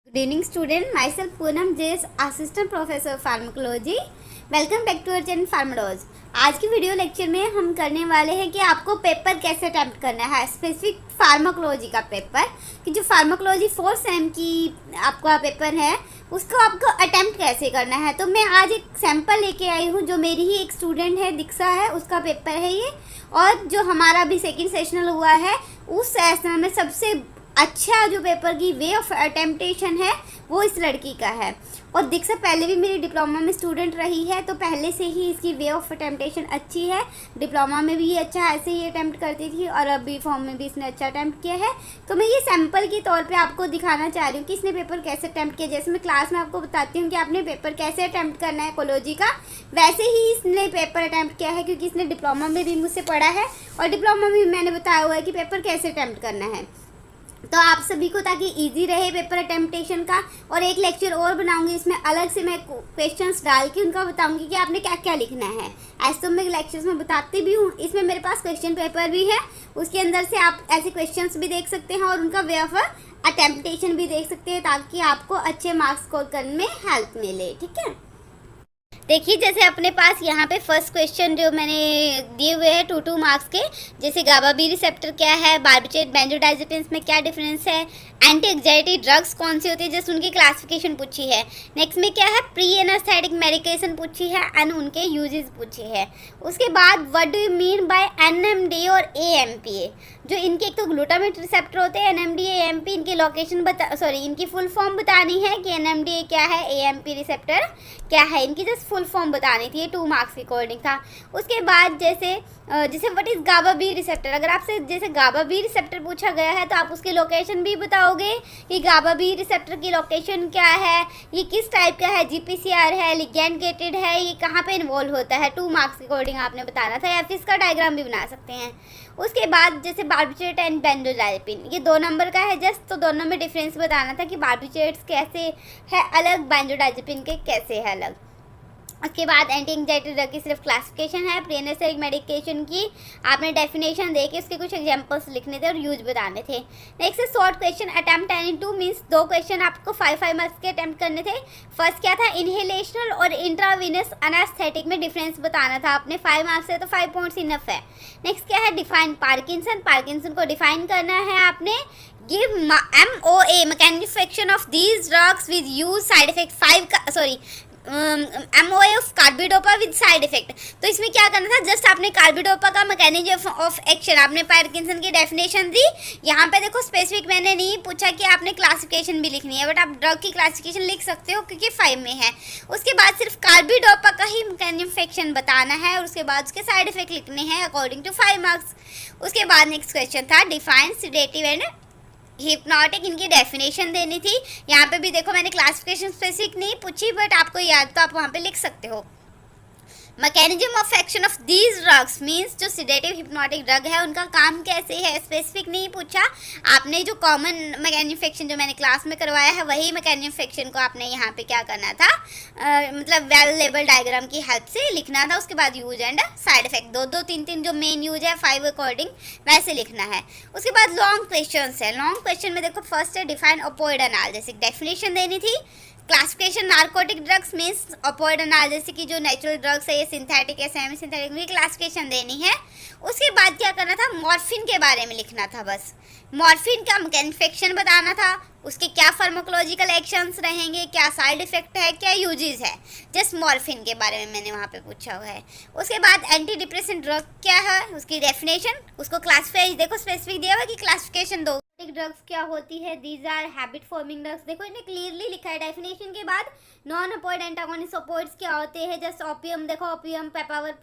Good evening student, myself Poonam Jays, Assistant Professor of Pharmacology. Welcome back to our channel Pharmadose. आज की video lecture में हम करने वाले हैं कि आपको पेपर कैसे अटेम्प्ट करना है, स्पेसिफिक फार्माकोलॉजी का पेपर, कि जो फार्माकोलॉजी 4 सेम की आपका पेपर है उसको आपको अटेम्प्ट कैसे करना है। तो मैं आज एक सैम्पल लेके आई हूँ, जो मेरी ही एक स्टूडेंट है दीक्षा है, उसका पेपर है ये। और जो हमारा अभी सेकेंड सेशनल हुआ है उस सेशन में सबसे अच्छा जो पेपर की वे ऑफ अटेम्प्टेशन है वो इस लड़की का है। और दीक्षा पहले भी मेरी डिप्लोमा में स्टूडेंट रही है, तो पहले से ही इसकी वे ऑफ अटेम्प्टेशन अच्छी है। डिप्लोमा में भी अच्छा ऐसे ही अटेम्प्ट करती थी और अभी फॉर्म में भी इसने अच्छा अटेम्प्ट किया है। तो मैं ये सैम्पल के तौर पे आपको दिखाना चाह रही हूँ कि इसने पेपर कैसे अटेम्प्ट किया। जैसे मैं क्लास में आपको बताती हूँ कि आपने पेपर कैसे अटेम्प्ट करना है कोलॉजी का, वैसे ही इसने पेपर अटेम्प्ट किया है, क्योंकि इसने डिप्लोमा में भी मुझसे पढ़ा है और डिप्लोमा में भी मैंने बताया हुआ है कि पेपर कैसे अटेम्प्ट करना है। तो आप सभी को ताकि इजी रहे पेपर अटेम्प्टेशन का, और एक लेक्चर और बनाऊंगी इसमें अलग से मैं क्वेश्चंस डाल के उनका बताऊंगी कि आपने क्या क्या लिखना है। ऐसे तो मैं लेक्चर्स में बताती भी हूँ, इसमें मेरे पास क्वेश्चन पेपर भी है, उसके अंदर से आप ऐसे क्वेश्चंस भी देख सकते हैं और उनका वे ऑफ अटेम्प्टेशन भी देख सकते हैं, ताकि आपको अच्छे मार्क्स स्कोर करने में हेल्प मिले। ठीक है, देखिए जैसे अपने पास यहाँ पे फर्स्ट क्वेश्चन जो मैंने दिए हुए हैं 2 मार्क्स के, जैसे गाबा बी रिसेप्टर क्या है, बार्बिट्रेट बेंजोडाइजेपिन्स में क्या डिफरेंस है, एंटी एंग्जाइटी ड्रग्स कौन सी होती है, जस्ट उनकी क्लासिफिकेशन पूछी है। नेक्स्ट में क्या है, प्री एनेस्थेटिक मेडिकेशन पूछी है एंड उनके यूजेस पूछी है। उसके बाद what do you mean by NMD और एएमपीए, जो इनके एक तो ग्लूटामेट रिसेप्टर होते हैं एनएमडी एएमपी, इनकी लोकेशन इनकी फुल फॉर्म बतानी है कि एनएमडी क्या है, एएमपी रिसेप्टर क्या है, इनकी जस्ट फुल फॉर्म बतानी थी। ये 2 मार्क्स के अकॉर्डिंग था। उसके बाद जैसे what is GABA B receptor, अगर आपसे जैसे गाबा बी रिसेप्टर पूछा गया है तो आप उसकी लोकेशन भी बताओगे कि गाबा बी रिसेप्टर की लोकेशन क्या है, ये किस टाइप का है, जीपीसीआर है, लिगैंड गेटेड है, ये कहाँ पे इन्वॉल्व होता है। 2 मार्क्स के अकॉर्डिंग आपने बताना था, या फिर इसका डायग्राम भी बना सकते हैं। उसके बाद जैसे बार्बिट्रेट एंड बेंजोडाइजेपिन, ये 2 नंबर का है जस्ट, तो दोनों में डिफरेंस बताना था कि बार्बिट्रेट्स कैसे है अलग, बेंजोडाइजेपिन के कैसे है अलग। उसके बाद एंटी एंग्जाइटी ड्रग की सिर्फ क्लासिफिकेशन है, प्री एनेस्थेटिक मेडिकेशन की आपने डेफिनेशन दे के उसके कुछ एग्जांपल्स लिखने थे और यूज बताने थे। Next short question attempt any 2 means 2 question आपको 5 मार्क्स के अटेम्प्ट करने थे। फर्स्ट क्या था, इनहेलेशनल और इंट्रावीनस एनेस्थेटिक में डिफरेंस बताना था आपने, 5 मार्क्स है तो 5 पॉइंट्स इनफ है। नेक्स्ट क्या है, डिफाइन पार्किंसन, पार्किंसन को डिफाइन करना है आपने। Give MOA mechanical action of these drugs with use side effect MOA of carbidopa with side effect. तो इसमें क्या करना था, जस्ट आपने कार्बिडोपा का मैकेनिज्म ऑफ एक्शन, आपने पार्किंसन की डेफिनेशन दी। यहाँ पे देखो स्पेसिफिक मैंने नहीं पूछा कि आपने क्लासिफिकेशन भी लिखनी है, बट आप ड्रग की क्लासिफिकेशन लिख सकते हो क्योंकि 5 में है। उसके बाद सिर्फ कार्बिडोपा का ही मैकेनिज्म ऑफ एक्शन बताना है और उसके बाद उसके साइड इफेक्ट लिखने हैं अकॉर्डिंग टू 5 मार्क्स। उसके बाद नेक्स्ट क्वेश्चन था डिफाइन सिडेटिव एंड हिप्नोटिक, इनकी डेफिनेशन देनी थी। यहाँ पे भी देखो मैंने क्लासिफिकेशन स्पेसिफिक नहीं पूछी, बट आपको याद तो आप वहाँ पे लिख सकते हो। Mechanism of action of these drugs means जो सिडेटिव हिप्नोटिक ड्रग है उनका काम कैसे है, स्पेसिफिक नहीं पूछा आपने। जो कॉमन मैकेनिज्म एक्शन जो मैंने क्लास में करवाया है वही मैकेनिज्म एक्शन को आपने यहाँ पे क्या करना था, मतलब वेल लेबल डायग्राम की हेल्प से लिखना था। उसके बाद यूज एंड साइड इफेक्ट 2-2 3-3 जो मेन यूज है 5 अकॉर्डिंग वैसे लिखना है। उसके बाद लॉन्ग क्वेश्चन है, लॉन्ग क्वेश्चन में देखो फर्स्ट है डिफाइन ओपोइड एनालिसिस, डेफिनेशन देनी थी। Classification narcotic drugs means opioid analysis की जो नेचुरल ड्रग्स है ये सिंथेटिक है सेमी सिंथेटिक में क्लासिफिकेशन देनी है। उसके बाद क्या करना था, मॉर्फिन के बारे में लिखना था, बस मॉर्फिन का मैकेनिफेक्शन बताना था, उसके क्या फार्माकोलॉजिकल एक्शंस रहेंगे, क्या साइड इफेक्ट है, क्या यूजेस है, जस्ट मॉर्फिन के बारे में मैंने वहाँ पे पूछा हुआ है। उसके बाद एंटी डिप्रेसेंट ड्रग क्या है, उसकी डेफिनेशन, उसको क्लासिफाई देखो स्पेसिफिक दिया हुआ कि क्लासिफिकेशन दो। ड्रग्स क्या होती है, these are habit forming drugs, देखो इन्हें क्लियरली लिखा है डेफिनेशन के बाद। नॉन अपोइड एंटागोनिस्ट अपोइड्स क्या होते हैं, जस्ट ओपियम, देखो ओपियम पेपावर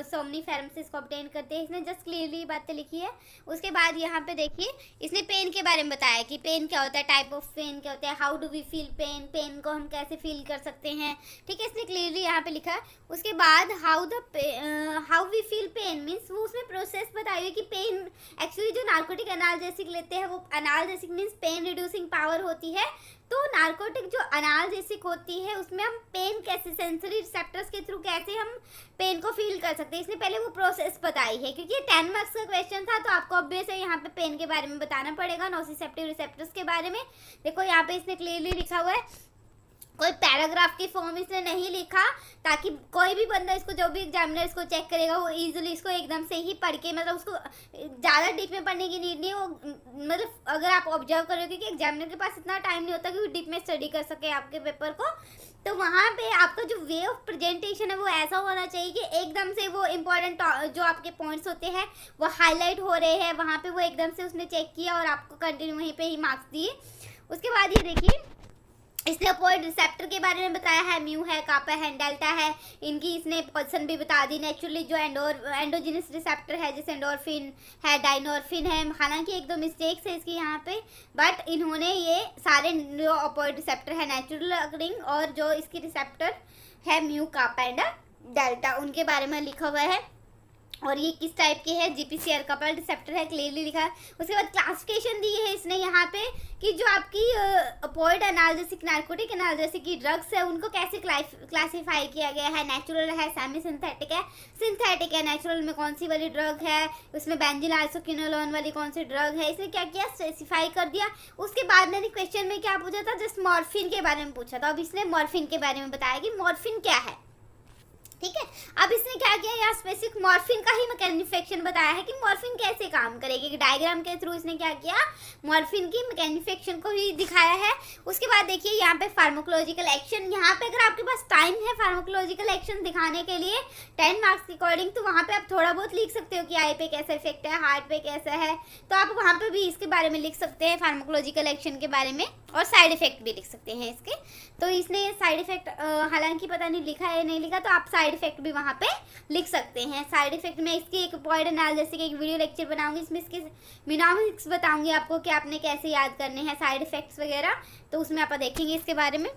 सोमनीफेरम से इसको ऑब्टेन करते हैं, इसने जस्ट क्लियरली बातें लिखी है। उसके बाद यहाँ पे देखिए इसने पेन के बारे में बताया कि पेन क्या होता है, टाइप ऑफ पेन क्या होता है, how do we feel pain, pain को हम कैसे फील कर सकते हैं, ठीक है, इसने क्लियरली यहाँ पे लिखा है। उसके बाद how we feel pain means वो उसमें प्रोसेस बताई है कि पेन एक्चुअली जो नार्कोटिक एनाल्जेसिक लेते हैं वो analgesic means pain reducing power होती है। तो नार्कोटिक जो एनाल्जेसिक होती है उसमें हम पेन कैसे, सेंसरी रिसेप्टर्स के थ्रू कैसे हम पेन को फील कर सकते हैं, इसने पहले वो प्रोसेस बताई है। क्योंकि ये 10 मार्क्स का क्वेश्चन था तो आपको ऑब्वियस है यहाँ पे पेन के बारे में बताना पड़ेगा, नोसिसेप्टिव रिसेप्टर्स के बारे में। देखो यहाँ पे इसने क्लियरली लिखा हुआ है, कोई पैराग्राफ की फॉर्म इसने नहीं लिखा, ताकि कोई भी बंदा इसको, जो भी एग्जामिनर इसको चेक करेगा, वो इजीली इसको एकदम से ही पढ़ के, मतलब उसको ज़्यादा डीप में पढ़ने की नीड नहीं। वो मतलब अगर आप ऑब्जर्व करोगे कि एग्जामिनर के पास इतना टाइम नहीं होता कि वो डीप में स्टडी कर सके आपके पेपर को, तो वहाँ पे आपका जो वे ऑफ प्रेजेंटेशन है वो ऐसा होना चाहिए कि एकदम से वो इम्पोर्टेंट जो आपके पॉइंट्स होते हैं वो हाईलाइट हो रहे हैं, वहाँ पे वो एकदम से उसने चेक किया और आपको कंटिन्यू वहीं पे ही मार्क्स दिए। उसके बाद ये देखिए, इसने अपोइड रिसेप्टर के बारे में बताया है, म्यू है, कापा है, डेल्टा है, इनकी इसने पोजीशन भी बता दी। नेचुरली जो एंडोजिनस रिसेप्टर है जैसे एंडोर्फिन है, डाइनोर्फिन है, हालांकि एक दो मिस्टेक्स है इसकी यहाँ पे, बट इन्होंने ये सारे जो अपोइड रिसेप्टर है नेचुरल अकरिंग और जो इसकी रिसेप्टर है म्यू, कापा एंड डेल्टा, उनके बारे में लिखा हुआ है। और ये किस टाइप के है, जीपीसीआर कपल्ड रिसेप्टर है, क्लियरली लिखा है। उसके बाद क्लासिफिकेशन दी है इसने यहाँ पे कि जो आपकी अपोइड एनाल्जेसिक, नार्कोटिक एनाल्जेसिक की ड्रग्स है उनको कैसे क्लासिफाई किया गया है। नेचुरल है, सेमी सिंथेटिक है, सिंथेटिक है, नेचुरल में कौन सी वाली ड्रग है, उसमें बेंजिल आइसोक्विनोलोन वाली कौन सी ड्रग है, इसने क्या किया, स्पेसिफाई कर दिया। उसके बाद मैंने क्वेश्चन में क्या पूछा था, जस्ट मॉर्फिन के बारे में पूछा था। अब इसने मॉर्फिन के बारे में बताया कि मॉर्फिन क्या है, ठीक है। अब इसने क्या किया, यहाँ स्पेसिफिक मॉर्फिन का ही मैकेनिफिकेशन बताया है कि मॉर्फिन कैसे काम करेगी। डायग्राम के थ्रू इसने क्या किया, मॉर्फिन की मैकेनिफिकेशन को ही दिखाया है। उसके बाद देखिए यहाँ पे फार्माकोलॉजिकल एक्शन, यहाँ पे अगर आपके पास टाइम है फार्माकोलॉजिकल एक्शन दिखाने के लिए 10 मार्क्स के अकॉर्डिंग, तो वहाँ पे आप थोड़ा बहुत लिख सकते हो कि आई पे कैसा इफेक्ट है, हार्ट पे कैसा है, तो आप वहाँ पे भी इसके बारे में लिख सकते हैं, फार्माकोलॉजिकल एक्शन के बारे में, और साइड इफेक्ट भी लिख सकते हैं इसके। तो इसने साइड इफेक्ट हालांकि पता नहीं लिखा है नहीं लिखा, तो आप साइड इफेक्ट भी वहाँ पे लिख सकते हैं। साइड इफेक्ट में इसकी एक पॉइंट एनालिसिस की एक वीडियो लेक्चर बनाऊंगी, इसमें इसके मिनोमिक्स बताऊंगी आपको कि आपने कैसे याद करने हैं साइड इफेक्ट्स वगैरह, तो उसमें आप देखेंगे इसके बारे में।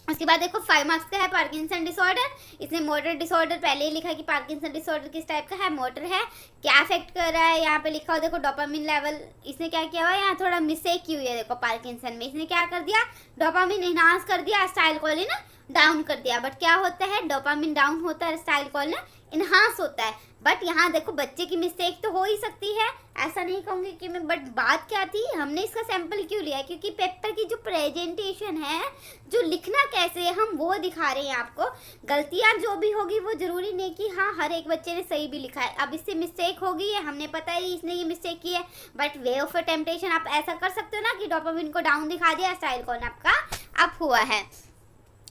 उसके बाद देखो 5 मार्क्स का है पार्किंसन डिसऑर्डर। इसने मोटर डिसऑर्डर पहले ही लिखा कि पार्किंसन डिसऑर्डर किस टाइप का है, मोटर है, क्या अफेक्ट कर रहा है, यहाँ पे लिखा हो देखो डोपामिन लेवल। इसने क्या किया हुआ है, यहाँ थोड़ा मिस्टेक की हुई है, देखो पार्किंसन में इसने क्या कर दिया, डोपामिन इनहांस कर दिया, एसिटाइलकोलिन डाउन कर दिया। बट क्या होता है, डोपामिन डाउन होता है, एसिटाइलकोलिन इनहांस होता है। बट यहाँ देखो बच्चे की मिस्टेक तो हो ही सकती है, ऐसा नहीं कहूँगी कि मैं, बट बात क्या थी, हमने इसका सैंपल क्यों लिया है, क्योंकि पेपर की जो प्रेजेंटेशन है, जो लिखना कैसे है, हम वो दिखा रहे हैं आपको। गलतियाँ जो भी होगी वो जरूरी नहीं कि हाँ हर एक बच्चे ने सही भी लिखा है। अब इससे मिस्टेक हो गई है, हमने पता है इसने ये मिस्टेक की है, बट वे ऑफ टेम्पटेशन आप ऐसा कर सकते हो ना कि डोपामिन को डाउन दिखा दिया, एसिटाइलकोलिन आपका अप हुआ है।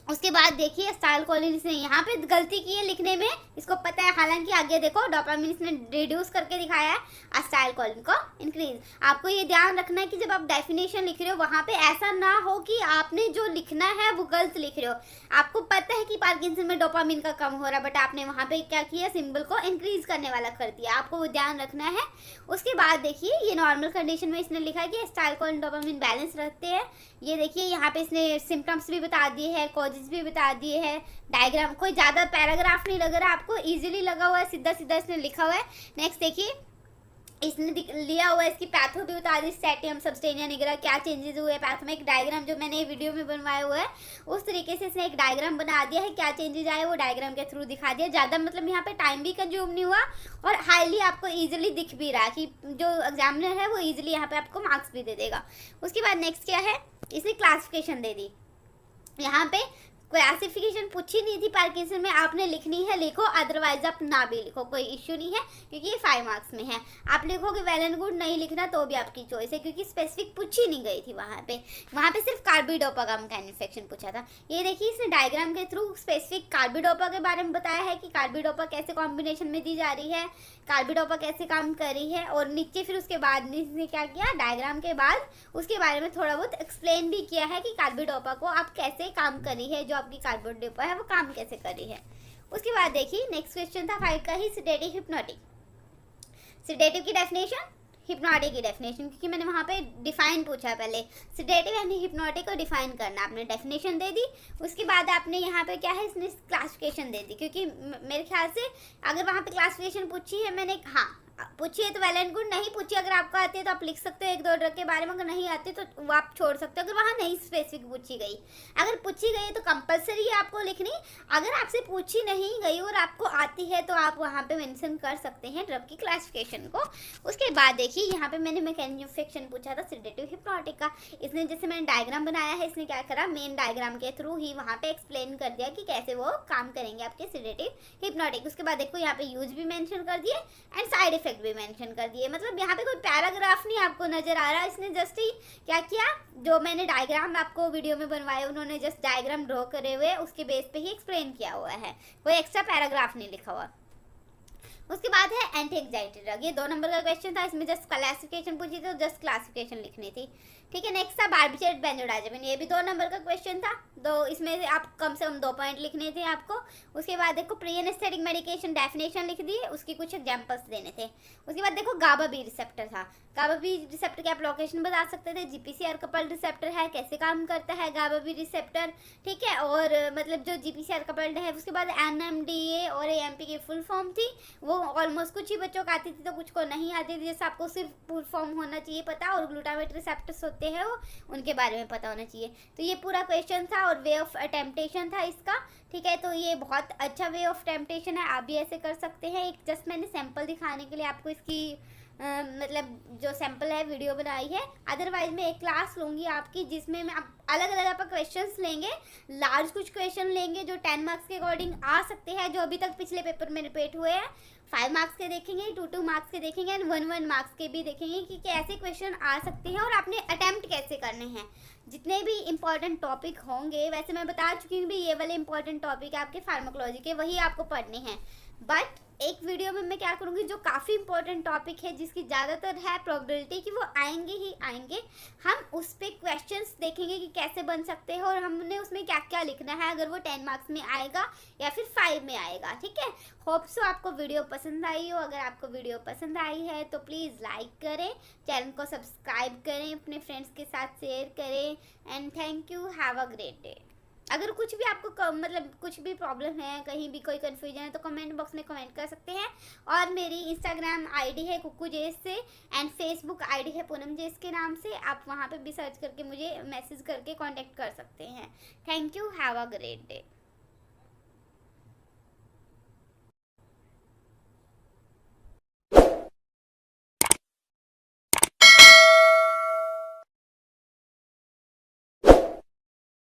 उसके बाद देखिए एसिटाइलकोलिन इसने यहाँ पे गलती की है लिखने में, इसको पता है, हालांकि आगे देखो डोपामिन इसने रिड्यूस करके दिखाया है, एसिटाइलकोलिन को इंक्रीज। आपको ये ध्यान रखना है कि जब आप डेफिनेशन लिख रहे हो वहाँ पे ऐसा ना हो कि आपने जो लिखना है वो गलत लिख रहे हो। आपको पता है कि पार्किंसन में डोपामिन का कम हो रहा है, बट आपने वहाँ पे क्या किया, सिंबल को इंक्रीज करने वाला कर दिया, आपको वो ध्यान रखना है। उसके बाद देखिए ये नॉर्मल कंडीशन में इसने लिखा है कि एसिटाइलकोलिन डोपामिन बैलेंस रखते हैं। ये देखिए यहाँ पे इसने सिम्टम्स भी बता दिए हैं, कॉजेज भी बता दिए हैं, डायग्राम, कोई ज़्यादा पैराग्राफ नहीं लग रहा आपको, इजीली लगा हुआ है, सीधा सीधा इसने लिखा हुआ है। नेक्स्ट देखिए इसने लिया हुआ है, इसकी पैथो भी बता दी, स्टैटियम सबस्टेनिया निगरा क्या चेंजेस हुए पैथो में, एक डायग्राम जो मैंने वीडियो में बनवाया हुआ है उस तरीके से इसने एक डायग्राम बना दिया है, क्या चेंजेस आए वो डायग्राम के थ्रू दिखा दिया। ज़्यादा मतलब यहाँ पे टाइम भी कंज्यूम नहीं हुआ और हाईली आपको ईजिली दिख भी रहा है कि जो एग्जामिनर है वो ईजिली यहाँ पे आपको मार्क्स भी दे देगा। उसके बाद नेक्स्ट क्या है, इसने क्लासिफिकेशन दे दी। यहाँ पे क्लासिफिकेशन पूछी नहीं थी पार्किंसन में, आपने लिखनी है लिखो, अदरवाइज आप ना भी लिखो, कोई इश्यू नहीं है, क्योंकि ये 5 मार्क्स में है। आप लिखोगे वेल एंड गुड, नहीं लिखना तो भी आपकी चॉइस है, क्योंकि स्पेसिफिक पूछी नहीं गई थी वहाँ पे सिर्फ कार्बिडोपा का मैन्युफैक्चरिंग पूछा था। ये देखिए इसने डायग्राम के थ्रू स्पेसिफिक कार्बिडोपा के बारे में बताया है कि कार्बिडोपा कैसे कॉम्बिनेशन में दी जा रही है, कार्बिडोपा कैसे काम कर रही है, और नीचे फिर उसके बाद इसने क्या किया, डायग्राम के बाद उसके बारे में थोड़ा बहुत एक्सप्लेन भी किया है कि कार्बिडोपा को आप कैसे काम कर रही है, जो आपकी कार्बिडोपा है वो काम कैसे कर रही है। उसके बाद देखिए नेक्स्ट क्वेश्चन था 5 का ही, सेडेटिव हिप्नोटिक। सेडेटिव की डेफिनेशन, हिप्नोटिक की डेफिनेशन, क्योंकि मैंने वहाँ पे डिफाइन पूछा पहले, सेडेटिव यानी हिप्नोटिक को डिफाइन करना, आपने डेफिनेशन दे दी। उसके बाद आपने यहाँ पे क्या है, इसने क्लासिफिकेशन दे दी, क्योंकि मेरे ख्याल से अगर वहाँ पे क्लासिफिकेशन पूछी है मैंने, हाँ पूछिए तो वेल एंड गुड, नहीं पूछिए अगर आपको आती है तो आप लिख सकते हो एक दो ड्रग के बारे में, अगर नहीं आती तो वो आप छोड़ सकते हो अगर वहाँ नहीं स्पेसिफिक पूछी गई। अगर पूछी गई तो कंपलसरी है आपको लिखनी। अगर आपसे पूछी नहीं गई और आपको आती है तो आप वहाँ पे मेंशन कर सकते हैं ड्रग की क्लासिफिकेशन को। उसके बाद देखिए यहाँ पे मैंने मैकेनिज्म ऑफ एक्शन पूछा था सेडेटिव हिप्नोटिक का। इसने जैसे मैंने डायग्राम बनाया है, इसने क्या करा, मेन डायग्राम के थ्रू ही वहाँ पे एक्सप्लेन कर दिया कि कैसे वो काम करेंगे आपके सेडेटिव हिप्नोटिक। उसके बाद देखो यहाँ पे यूज भी मेंशन कर दिए एंड साइड इफेक्ट भी मेंशन कर दिए। मतलब यहाँ पे कोई पैराग्राफ नहीं आपको नजर आ रहा, इसने जस्ट ही क्या किया, जो मैंने डायग्राम आपको वीडियो में बनवाए उन्होंने जस्ट डायग्राम ड्रॉ करे हुए उसके बेस पे ही एक्सप्लेन किया हुआ है, कोई एक्स्ट्रा पैराग्राफ नहीं लिखा हुआ। उसके बाद है एंटी एंग्जाइटी ड्रग, ये 2 नंबर का क्वेश्चन था, इसमें जस्ट क्लासिफिकेशन पूछी थी तो जस्ट क्लासिफिकेशन लिखनी थी। ठीक है, नेक्स्ट था बार्बिचरेट बेंजोडाइजेपिन, ये भी 2 नंबर का क्वेश्चन था, इसमें से आप कम से कम 2 पॉइंट लिखने थे आपको। उसके बाद देखो प्री एनेस्थेटिक मेडिकेशन डेफिनेशन लिख दी, उसकी कुछ एग्जांपल्स देने थे। उसके बाद देखो गाबा बी रिसेप्टर था, गाबा बी रिसेप्टर की आप लोकेशन बता सकते थे, जीपीसीआर कपल्ड रिसेप्टर है, कैसे काम करता है गाबा बी रिसेप्टर। ठीक है, और मतलब जो जीपीसीआर कपल्ड है। उसके बाद एनएमडीए और एएमपी की फुल फॉर्म थी, वो ऑलमोस्ट कुछ ही बच्चों को आती थी तो कुछ को नहीं आती थी, जैसे आपको सिर्फ फुल फॉर्म होना चाहिए पता, और ग्लूटामेट रिसेप्टर्स होते हैं वो, उनके बारे में पता होना चाहिए। तो ये पूरा क्वेश्चन था और वे ऑफ अटेम्पटेशन था इसका। ठीक है, तो ये बहुत अच्छा वे ऑफ टेम्पटेशन है, आप भी ऐसे कर सकते हैं। एक जस्ट मैंने सैंपल दिखाने के लिए आपको इसकी मतलब जो सैंपल है वीडियो बनाई है। अदरवाइज मैं एक क्लास लूँगी आपकी जिसमें मैं आप अलग अलग आप क्वेश्चंस लेंगे, लार्ज कुछ क्वेश्चन लेंगे जो 10 मार्क्स के अकॉर्डिंग आ सकते हैं, जो अभी तक पिछले पेपर में रिपीट हुए हैं। 5 मार्क्स के देखेंगे, 2 मार्क्स के देखेंगे एंड 1 मार्क्स के भी देखेंगे कि कैसे क्वेश्चन आ सकते हैं और आपने अटेम्प्ट कैसे करने हैं। जितने भी इंपॉर्टेंट टॉपिक होंगे, वैसे मैं बता चुकी हूँ भी ये वाले इंपॉर्टेंट टॉपिक आपके फार्माकोलॉजी के, वही आपको पढ़ने हैं। बट एक वीडियो में मैं क्या करूँगी, जो काफ़ी इंपॉर्टेंट टॉपिक है जिसकी ज़्यादातर है प्रोबेबिलिटी कि वो आएंगे ही आएंगे, हम उस पर क्वेश्चंस देखेंगे कि कैसे बन सकते हैं और हमने उसमें क्या क्या लिखना है, अगर वो 10 मार्क्स में आएगा या फिर 5 में आएगा। ठीक है, होप सो आपको वीडियो पसंद आई हो। अगर आपको वीडियो पसंद आई है तो प्लीज़ लाइक करें, चैनल को सब्सक्राइब करें, अपने फ्रेंड्स के साथ शेयर करें and thank you, have a great day. अगर कुछ भी आपको मतलब कुछ भी प्रॉब्लम है, कहीं भी कोई कन्फ्यूजन है तो कमेंट बॉक्स में कमेंट कर सकते हैं। और मेरी इंस्टाग्राम आईडी है कुक्कू जेस से एंड फेसबुक आईडी है पूनम जेस के नाम से, आप वहाँ पे भी सर्च करके मुझे मैसेज करके कांटेक्ट कर सकते हैं। Thank you, have a great day.